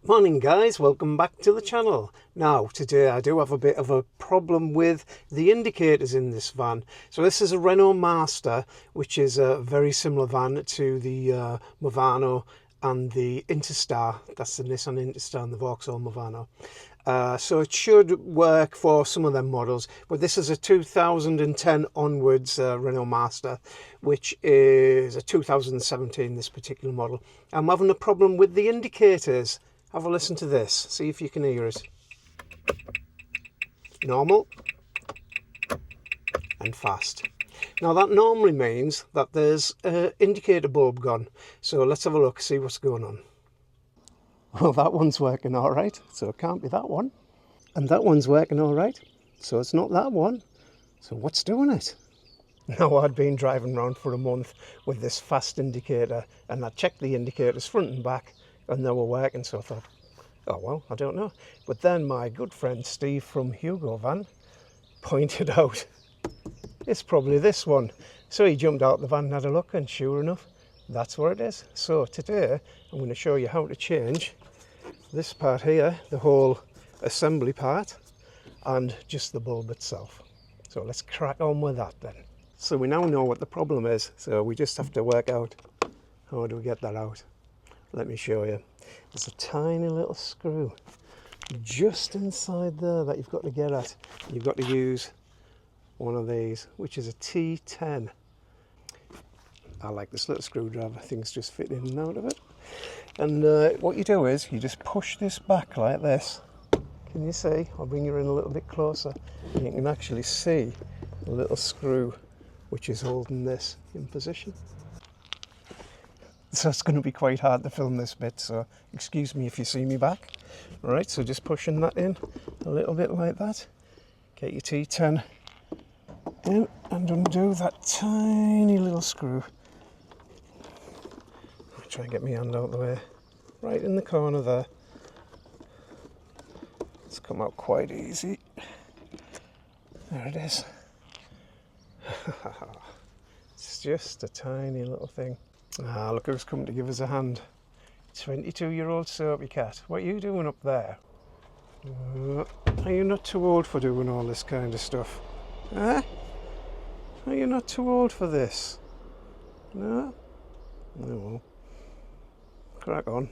Morning guys, welcome back to the channel. Now today I do have a bit of a problem with the indicators in this van. So this is a Renault Master, which is a very similar van to the Movano and the Interstar. That's the Nissan Interstar and the Vauxhall Movano. So it should work for some of them models, but this is a 2010 onwards Renault Master, which is a 2017, this particular model. I'm having a problem with the indicators. Have a listen to this, see if you can hear it. Normal and fast. Now that normally means that there's an indicator bulb gone. So let's have a look, see what's going on. Well, that one's working all right, so it can't be that one. And that one's working all right, so it's not that one. So what's doing it? Now, I'd been driving around for a month with this fast indicator, and I checked the indicators front and back, and they were working, so I thought, oh well, I don't know. But then my good friend Steve from Hugo Van pointed out, it's probably this one. So he jumped out the van and had a look, and sure enough, that's what it is. So today, I'm going to show you how to change this part here, the whole assembly part, and just the bulb itself. So let's crack on with that then. So we now know what the problem is, so we just have to work out how do we get that out. Let me show you. There's a tiny little screw just inside there that you've got to get at. You've got to use one of these, which is a T10. I like this little screwdriver, things just fit in and out of it. And what you do is you just push this back like this. Can you see? I'll bring you in a little bit closer, and you can actually see the little screw which is holding this in position. So it's going to be quite hard to film this bit, so excuse me if you see me back. Alright, so just pushing that in a little bit like that. Get your T10 in and undo that tiny little screw. I'll try and get my hand out the way. Right in the corner there. It's come out quite easy. There it is. It's just a tiny little thing. Ah, look who's come to give us a hand. 22-year-old Soapy Cat. What are you doing up there? Are you not too old for doing all this kind of stuff? Huh? Are you not too old for this? No? No. Crack on.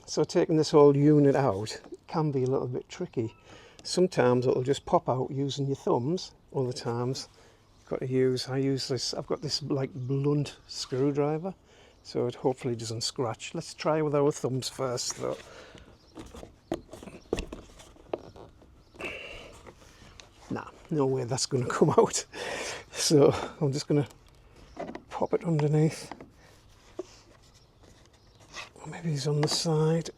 So taking this whole unit out can be a little bit tricky. Sometimes it'll just pop out using your thumbs. Other times you've got to use, I've got this like blunt screwdriver, so it hopefully doesn't scratch. Let's try with our thumbs first though. Nah, no way that's going to come out. So I'm just going to pop it underneath. Or maybe he's on the side.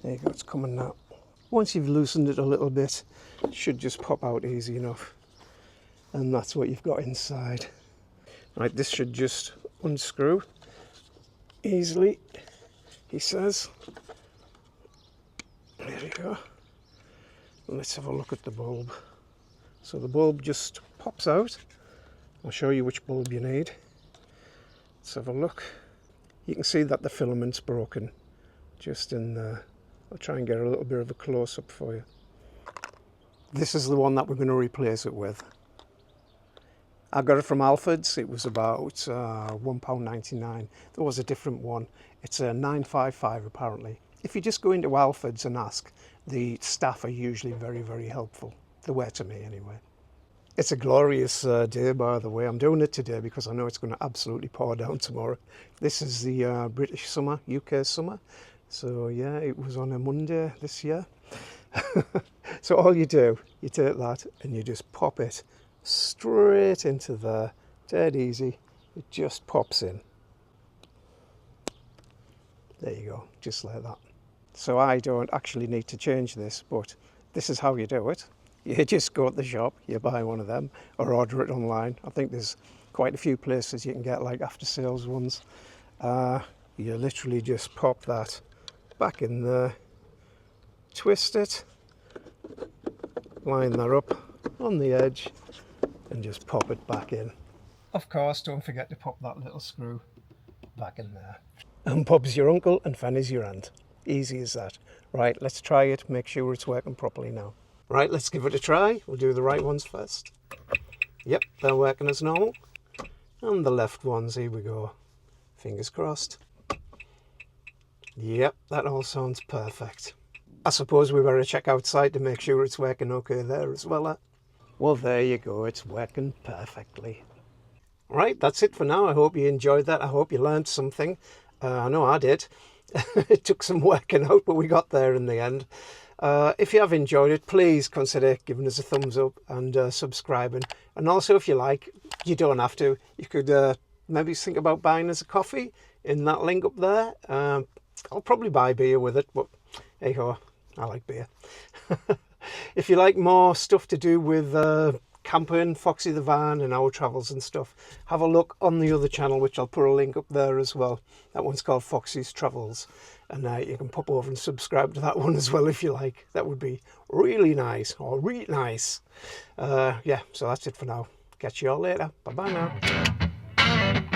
There you go, it's coming now. Once you've loosened it a little bit, it should just pop out easy enough. And that's what you've got inside. Right, this should just unscrew easily, he says. There we go. Let's have a look at the bulb. So the bulb just pops out. I'll show you which bulb you need. Let's have a look. You can see that the filament's broken just in there. I'll try and get a little bit of a close-up for you. This is the one that we're going to replace it with. I got it from Alfred's. It was about £1.99. There was a different one. It's a 955 apparently. If you just go into Alfred's and ask, the staff are usually very, very helpful. They were to me anyway. It's a glorious day, by the way. I'm doing it today because I know it's going to absolutely pour down tomorrow. This is the British summer, UK summer. So yeah, it was on a Monday this year. So all you do, you take that and you just pop it straight into there, dead easy. It just pops in. There you go, just like that. So I don't actually need to change this, but this is how you do it. You just go to the shop, you buy one of them, or order it online. I think there's quite a few places you can get like after sales ones. You literally just pop that back in there, twist it, line that up on the edge, and just pop it back in. Of course, don't forget to pop that little screw back in there. and Bob's your uncle and Fanny's your aunt. Easy as that. Right, let's try it, make sure it's working properly now. Right, let's give it a try. We'll do the right ones first. Yep, they're working as normal. And the left ones, here we go. Fingers crossed. Yep, that all sounds perfect. I suppose we better check outside to make sure it's working okay there as well. Well, there you go, it's working perfectly. Right, that's it for now. I hope you enjoyed that. I hope you learned something. I know I did. It took some working out, but we got there in the end. If you have enjoyed it, please consider giving us a thumbs up and subscribing. And also, if you like, you don't have to. You could maybe think about buying us a coffee in that link up there. I'll probably buy beer with it, but hey ho, I like beer. If you like more stuff to do with camping, Foxy the van and our travels and stuff, have a look on the other channel, which I'll put a link up there as well. That one's called Foxy's Travels, and you can pop over and subscribe to that one as well if you like. That would be really nice, or really nice. Yeah, so that's it for now. Catch you all later. Bye bye now.